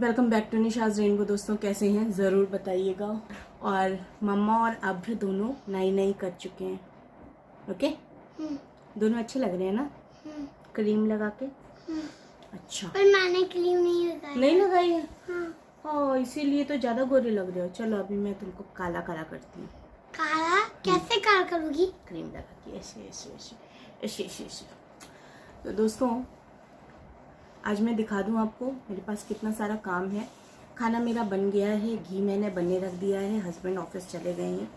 Welcome back to Nisha's rainbow. दोस्तों कैसे हैं ज़रूर बताइएगा। और मम्मा और अब्र दोनों नई नई कर चुके हैं। ओके दोनों अच्छे लग रहे हैं ना क्रीम लगा के। अच्छा पर मैंने क्रीम नहीं लगाई है। हाँ। इसीलिए तो ज़्यादा गोरे लग रहे हो। चलो अभी मैं तुमको काला काला करती हूँ। काला कैसे काला करूँगी? क्रीम लगा के ऐसे ऐसे ऐसे ऐसे ऐसे ऐसे। तो दोस्तों आज मैं दिखा दूं आपको मेरे पास कितना सारा काम है। खाना मेरा बन गया है, घी मैंने बनने रख दिया है, हस्बैंड ऑफिस चले गए हैं।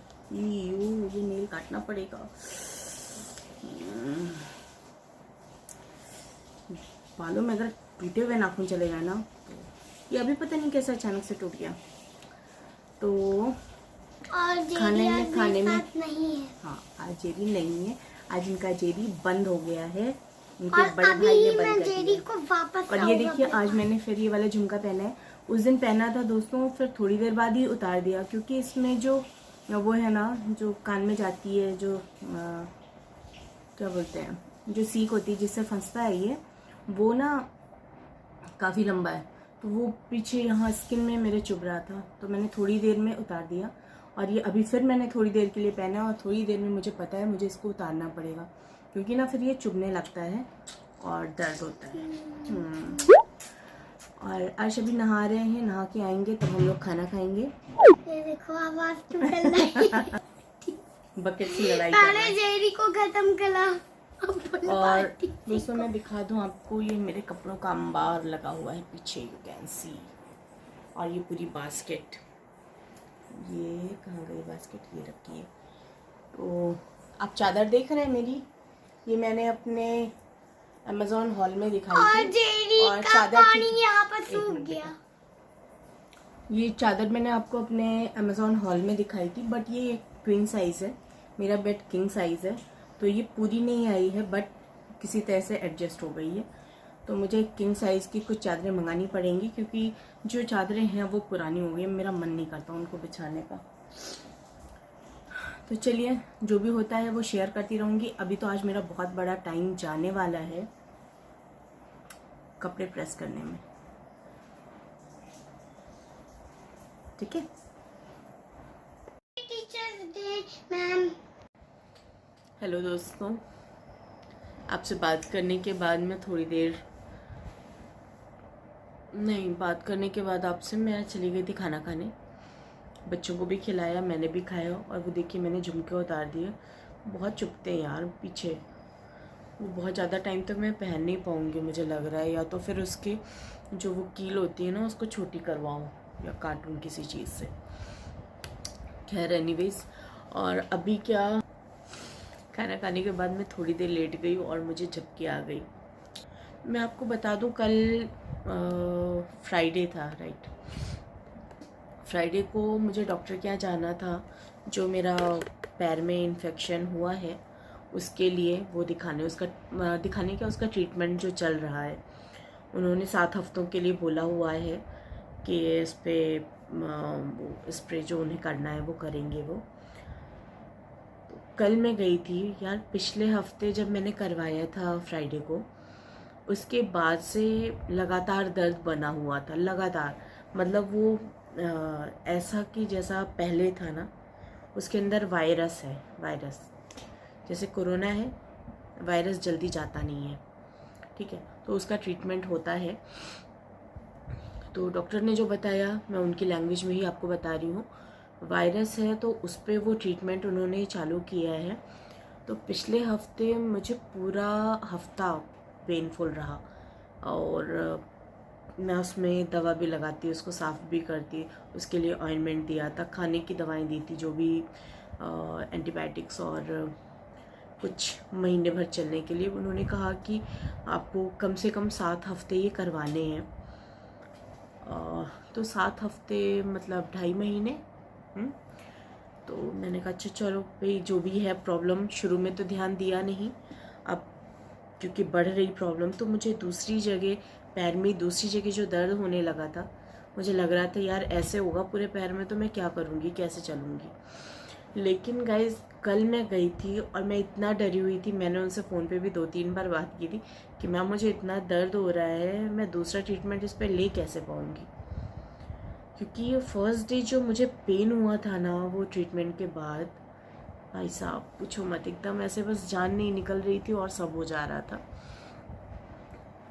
मुझे नेल काटना पड़ेगा। बालों में अगर टूटे हुए नाखून चले गए ना तो ये अभी पता नहीं कैसे अचानक से टूट गया। तो और खाने में नहीं है। हाँ आज जेरी नहीं है, आज इनका जेरी बंद हो गया है। और अभी मैं जेरी को वापस और ये देखिए आज मैंने फिर ये वाला झुमका पहना है। उस दिन पहना था दोस्तों, फिर थोड़ी देर बाद ही उतार दिया क्योंकि इसमें जो वो है ना जो कान में जाती है, जो क्या बोलते हैं, जो सीख होती है जिससे फंसता है ये, वो ना काफ़ी लंबा है। तो वो पीछे यहाँ स्किन में मेरे चुभ रहा था, तो मैंने थोड़ी देर में उतार दिया। और ये अभी फिर मैंने थोड़ी देर के लिए पहना और थोड़ी देर में मुझे पता है मुझे इसको उतारना पड़ेगा क्योंकि ना फिर ये चुभने लगता है और दर्द होता है। और अर्श अभी नहा रहे हैं, नहा के आएंगे तब हम लोग खाना खाएंगे। ये देखो आवाज क्यों कर रही है। बकेट से लड़ाई कर रहे हैं। जेरी को खत्म करा। और दोस्तों मैं दिखा दूं आपको, ये मेरे कपड़ों का अंबार लगा हुआ है पीछे, यू कैन सी। और ये पूरी बास्केट, ये कहाँ गई बास्केट, ये रखी है। तो आप चादर देख रहे हैं मेरी, ये मैंने अपने अमेज़न हॉल में दिखाई थी। और चादर पानी यहाँ पर सूख गया। ये चादर मैंने आपको अपने अमेज़न हॉल में दिखाई थी, बट ये क्वीन साइज़ है, मेरा बेड किंग साइज़ है, तो ये पूरी नहीं आई है बट किसी तरह से एडजस्ट हो गई है। तो मुझे किंग साइज़ की कुछ चादरें मंगानी पड़ेंगी क्योंकि जो चादरें हैं वो पुरानी हो गई, मेरा मन नहीं करता उनको बिछाने का। तो चलिए जो भी होता है वो शेयर करती रहूँगी। अभी तो आज मेरा बहुत बड़ा टाइम जाने वाला है कपड़े प्रेस करने में, ठीक है। Teachers day ma'am. हेलो दोस्तों, आपसे बात करने के बाद मैं थोड़ी देर नहीं बात करने के बाद आपसे मैं चली गई थी खाना खाने। बच्चों को भी खिलाया, मैंने भी खाया। और वो देखिए मैंने झुमके उतार दिए। बहुत चुभते हैं यार पीछे, वो बहुत ज़्यादा टाइम तक मैं पहन नहीं पाऊँगी मुझे लग रहा है। या तो फिर उसकी जो वो कील होती है ना उसको छोटी करवाऊँ या काटूँ किसी चीज़ से। खैर एनीवेज, और अभी क्या, खाना खाने के बाद मैं थोड़ी देर लेट गई और मुझे झपकी आ गई। मैं आपको बता दूं कल फ्राइडे था, राइट। फ्राइडे को मुझे डॉक्टर के यहाँ जाना था, जो मेरा पैर में इन्फेक्शन हुआ है उसके लिए वो दिखाने का उसका ट्रीटमेंट जो चल रहा है। उन्होंने 7 हफ्तों के लिए बोला हुआ है कि इस पर स्प्रे जो उन्हें करना है वो करेंगे वो। तो कल मैं गई थी यार, पिछले हफ्ते जब मैंने करवाया था फ्राइडे को, उसके बाद से लगातार दर्द बना हुआ था, लगातार। मतलब वो ऐसा कि जैसा पहले था ना, उसके अंदर वायरस है। वायरस जैसे कोरोना है, वायरस जल्दी जाता नहीं है, ठीक है। तो उसका ट्रीटमेंट होता है। तो डॉक्टर ने जो बताया मैं उनकी लैंग्वेज में ही आपको बता रही हूँ। वायरस है तो उस पर वो ट्रीटमेंट उन्होंने चालू किया है। तो पिछले हफ्ते मुझे पूरा हफ्ता पेनफुल रहा और मैं उसमें दवा भी लगाती, उसको साफ़ भी करती, उसके लिए ऑइंटमेंट दिया था, खाने की दवाएं दी थी, जो भी एंटीबायोटिक्स, और कुछ महीने भर चलने के लिए। उन्होंने कहा कि आपको कम से कम 7 हफ्ते ये करवाने हैं। तो 7 हफ्ते मतलब 2.5 महीने। तो मैंने कहा अच्छा चलो भाई, जो भी है प्रॉब्लम, शुरू में तो ध्यान दिया नहीं, अब क्योंकि बढ़ रही प्रॉब्लम तो मुझे दूसरी जगह, पैर में दूसरी जगह जो दर्द होने लगा था, मुझे लग रहा था यार ऐसे होगा पूरे पैर में तो मैं क्या करूँगी, कैसे चलूँगी। लेकिन गाइज कल मैं गई थी और मैं इतना डरी हुई थी, मैंने उनसे फ़ोन पे भी 2-3 बार बात की थी कि मैम मुझे इतना दर्द हो रहा है, मैं दूसरा ट्रीटमेंट इस पर ले कैसे पाऊँगी। क्योंकि ये फर्स्ट डे जो मुझे पेन हुआ था ना वो ट्रीटमेंट के बाद, भाई साहब पूछो मत, एकदम ऐसे बस जान नहीं निकल रही थी और सब हो जा रहा था।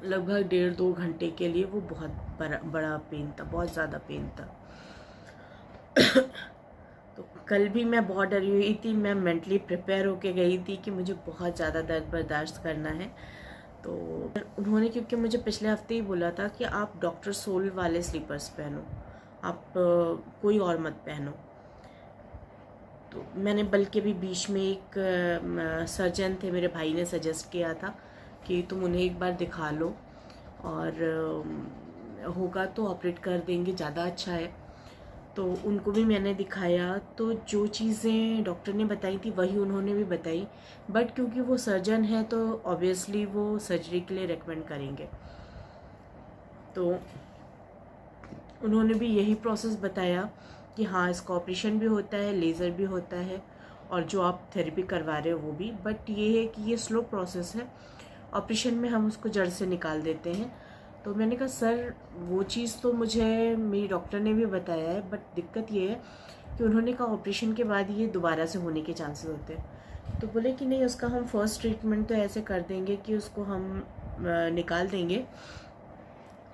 लगभग 1.5-2 घंटे के लिए वो बहुत बड़ा पेन था, बहुत ज़्यादा पेन था। तो कल भी मैं बहुत डरी हुई थी, मैं मेंटली प्रिपेयर होके गई थी कि मुझे बहुत ज़्यादा दर्द बर्दाश्त करना है। तो उन्होंने क्योंकि मुझे पिछले हफ्ते ही बोला था कि आप डॉक्टर सोल वाले स्लीपर्स पहनो, आप कोई और मत पहनो। तो मैंने बल्कि भी बीच में एक सर्जन थे, मेरे भाई ने सजेस्ट किया था कि तुम उन्हें एक बार दिखा लो और होगा तो ऑपरेट कर देंगे, ज़्यादा अच्छा है। तो उनको भी मैंने दिखाया, तो जो चीज़ें डॉक्टर ने बताई थी वही उन्होंने भी बताई, बट क्योंकि वो सर्जन है तो ऑब्वियसली वो सर्जरी के लिए रेकमेंड करेंगे। तो उन्होंने भी यही प्रोसेस बताया कि हाँ इसका ऑपरेशन भी होता है, लेज़र भी होता है, और जो आप थेरेपी करवा रहे हो वो भी, बट ये है कि ये स्लो प्रोसेस है, ऑपरेशन में हम उसको जड़ से निकाल देते हैं। तो मैंने कहा सर वो चीज़ तो मुझे मेरी डॉक्टर ने भी बताया है, बट दिक्कत ये है कि उन्होंने कहा ऑपरेशन के बाद ये दोबारा से होने के चांसेस होते हैं। तो बोले कि नहीं, उसका हम फर्स्ट ट्रीटमेंट तो ऐसे कर देंगे कि उसको हम निकाल देंगे,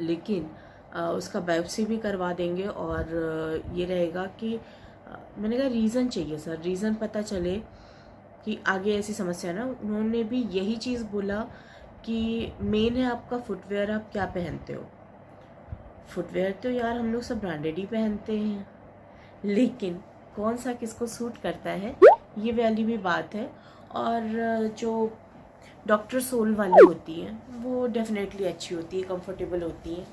लेकिन उसका बायोप्सी भी करवा देंगे, और ये रहेगा कि मैंने कहा रीज़न चाहिए सर, रीज़न पता चले कि आगे ऐसी समस्या ना। उन्होंने भी यही चीज़ बोला कि मेन है आपका फुटवेयर, आप क्या पहनते हो। फुटवेयर तो यार हम लोग सब ब्रांडेड ही पहनते हैं, लेकिन कौन सा किसको सूट करता है ये वाली भी बात है। और जो डॉक्टर सोल वाली होती हैं वो डेफिनेटली अच्छी होती है, कंफर्टेबल होती हैं,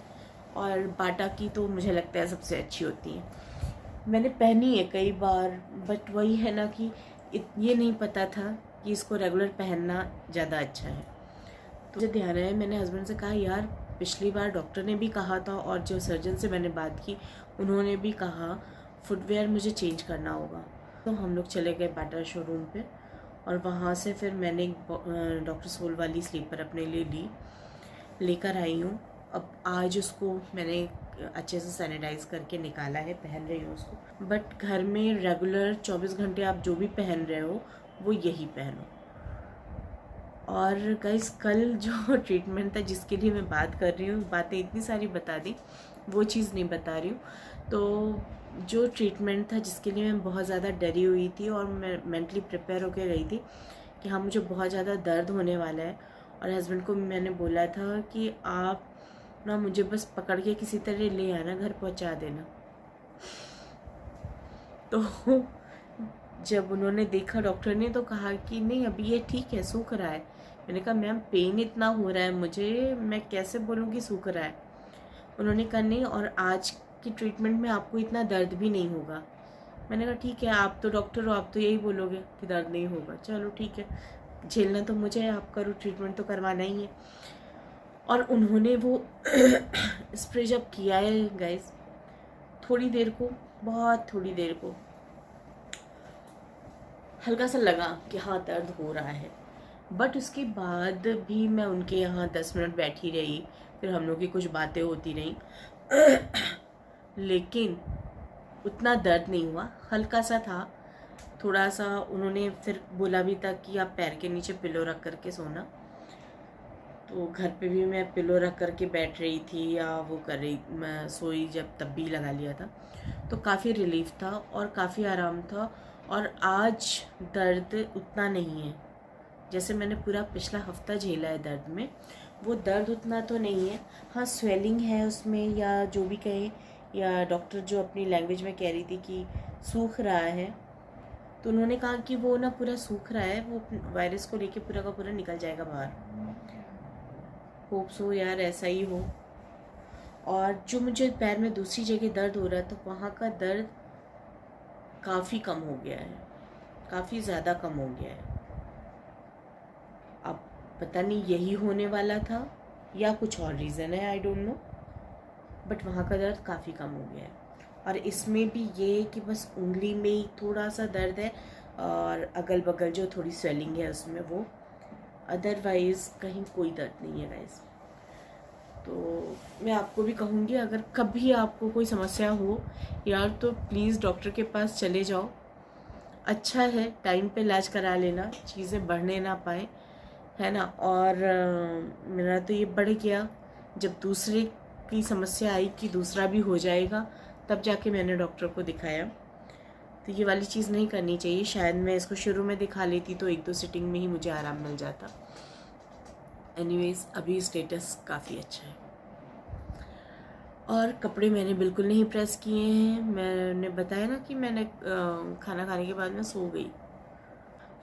और बाटा की तो मुझे लगता है सबसे अच्छी होती हैं। मैंने पहनी है कई बार, बट वही है ना कि ये नहीं पता था कि इसको रेगुलर पहनना ज़्यादा अच्छा है। तो मुझे ध्यान है, मैंने हस्बैंड से कहा यार पिछली बार डॉक्टर ने भी कहा था और जो सर्जन से मैंने बात की उन्होंने भी कहा फुटवेयर मुझे चेंज करना होगा। तो हम लोग चले गए बाटा शोरूम पे, और वहाँ से फिर मैंने एक डॉक्टर सोल वाली स्लीपर अपने लिए लेकर आई हूँ। अब आज उसको मैंने अच्छे से सैनिटाइज करके निकाला है, पहन रही हूँ उसको। बट घर में रेगुलर 24 घंटे आप जो भी पहन रहे हो वो यही पहनो। और गाइस कल जो ट्रीटमेंट था जिसके लिए मैं बात कर रही हूँ, बातें इतनी सारी बता दी, वो चीज़ नहीं बता रही हूँ। तो जो ट्रीटमेंट था जिसके लिए मैं बहुत ज़्यादा डरी हुई थी और मैं मेंटली प्रिपेयर होकर गई थी कि हाँ मुझे बहुत ज़्यादा दर्द होने वाला है, और हस्बैंड को मैंने बोला था कि आप ना मुझे बस पकड़ के किसी तरह ले आना, घर पहुँचा देना। तो जब उन्होंने देखा डॉक्टर ने तो कहा कि नहीं अभी ये ठीक है, सूख रहा है। मैंने कहा मैम पेन इतना हो रहा है मुझे, मैं कैसे बोलूँ कि सूख रहा है। उन्होंने कहा नहीं, और आज की ट्रीटमेंट में आपको इतना दर्द भी नहीं होगा। मैंने कहा ठीक है, आप तो डॉक्टर हो, आप तो यही बोलोगे कि दर्द नहीं होगा, चलो ठीक है, झेलना तो मुझे है, आप करो, ट्रीटमेंट तो करवाना ही है। और उन्होंने वो स्प्रे जब किया है गाइस, थोड़ी देर को, बहुत थोड़ी देर को हल्का सा लगा कि हाँ दर्द हो रहा है, बट उसके बाद भी मैं उनके यहाँ 10 मिनट बैठी रही, फिर हम लोग की कुछ बातें होती रहीं लेकिन उतना दर्द नहीं हुआ, हल्का सा था थोड़ा सा। उन्होंने फिर बोला भी था कि आप पैर के नीचे पिलो रख करके सोना, तो घर पे भी मैं पिलो रख करके बैठ रही थी या वो कर रही, मैं सोई जब तब भी लगा लिया था, तो काफ़ी रिलीफ था और काफ़ी आराम था। और आज दर्द उतना नहीं है, जैसे मैंने पूरा पिछला हफ्ता झेला है दर्द में, वो दर्द उतना तो नहीं है। हाँ स्वेलिंग है उसमें, या जो भी कहें, या डॉक्टर जो अपनी लैंग्वेज में कह रही थी कि सूख रहा है, तो उन्होंने कहा कि वो ना पूरा सूख रहा है, वो वायरस को लेके पूरा का पूरा निकल जाएगा बाहर। होप सो यार ऐसा ही हो। और जो मुझे पैर में दूसरी जगह दर्द हो रहा था, वहाँ का दर्द काफ़ी कम हो गया है, काफ़ी ज़्यादा कम हो गया है। अब पता नहीं यही होने वाला था या कुछ और रीज़न है, आई डोंट नो, बट वहाँ का दर्द काफ़ी कम हो गया है। और इसमें भी ये कि बस उंगली में ही थोड़ा सा दर्द है, और अगल बगल जो थोड़ी स्वेलिंग है उसमें वो, अदरवाइज़ कहीं कोई दर्द नहीं है गाइस। तो मैं आपको भी कहूँगी, अगर कभी आपको कोई समस्या हो यार तो प्लीज़ डॉक्टर के पास चले जाओ। अच्छा है टाइम पे इलाज करा लेना, चीज़ें बढ़ने ना पाए, है ना। और मेरा तो ये बढ़ गया, जब दूसरे की समस्या आई कि दूसरा भी हो जाएगा, तब जाके मैंने डॉक्टर को दिखाया। तो ये वाली चीज़ नहीं करनी चाहिए। शायद मैं इसको शुरू में दिखा लेती तो 1-2 सिटिंग में ही मुझे आराम मिल जाता। एनीवेज़ अभी स्टेटस काफ़ी अच्छा है। और कपड़े मैंने बिल्कुल नहीं प्रेस किए हैं। मैंने बताया ना कि मैंने खाना खाने के बाद मैं सो गई।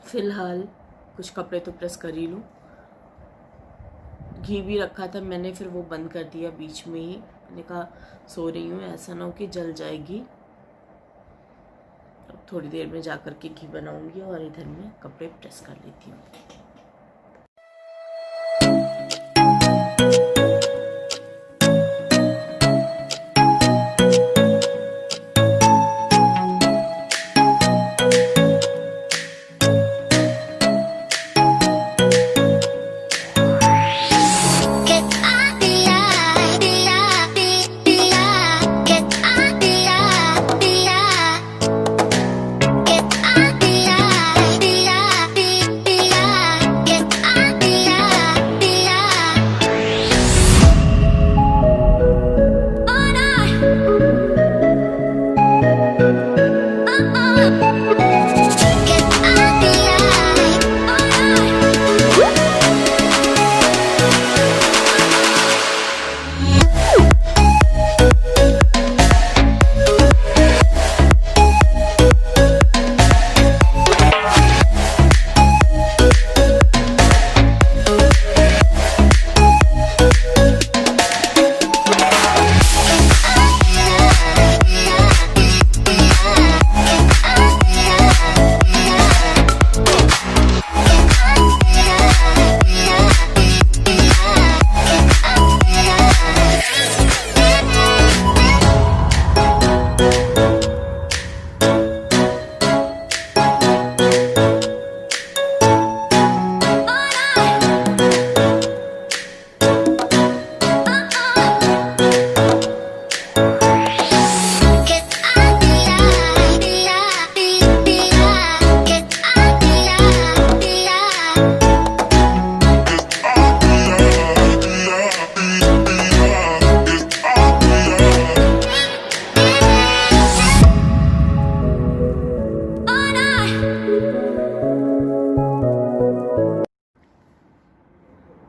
फ़िलहाल कुछ कपड़े तो प्रेस कर ही लूँ। घी भी रखा था मैंने, फिर वो बंद कर दिया बीच में ही। मैंने कहा सो रही हूँ, ऐसा ना हो कि जल जाएगी। अब थोड़ी देर में जा कर के घी बनाऊँगी और इधर मैं कपड़े प्रेस कर लेती हूँ।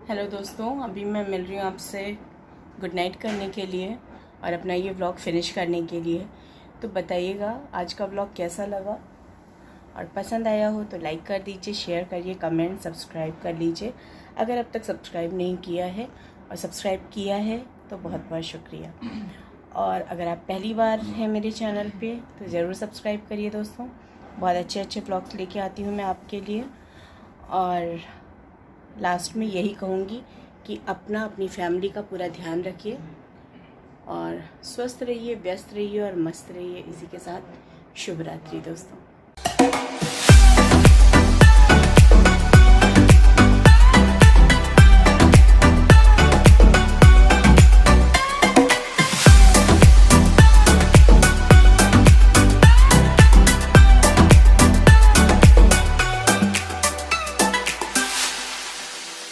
हेलो दोस्तों, अभी मैं मिल रही हूँ आपसे गुड नाइट करने के लिए और अपना ये व्लॉग फिनिश करने के लिए। तो बताइएगा आज का व्लॉग कैसा लगा, और पसंद आया हो तो लाइक कर दीजिए, शेयर करिए, कमेंट सब्सक्राइब कर लीजिए अगर अब तक सब्सक्राइब नहीं किया है, और सब्सक्राइब किया है तो बहुत बहुत शुक्रिया। और अगर आप पहली बार हैं मेरे चैनल पे तो ज़रूर सब्सक्राइब करिए दोस्तों। बहुत अच्छे अच्छे व्लॉग्स लेके आती हूँ मैं आपके लिए। और लास्ट में यही कहूँगी कि अपनी फैमिली का पूरा ध्यान रखिए और स्वस्थ रहिए, व्यस्त रहिए और मस्त रहिए। इसी के साथ शुभ रात्रि दोस्तों।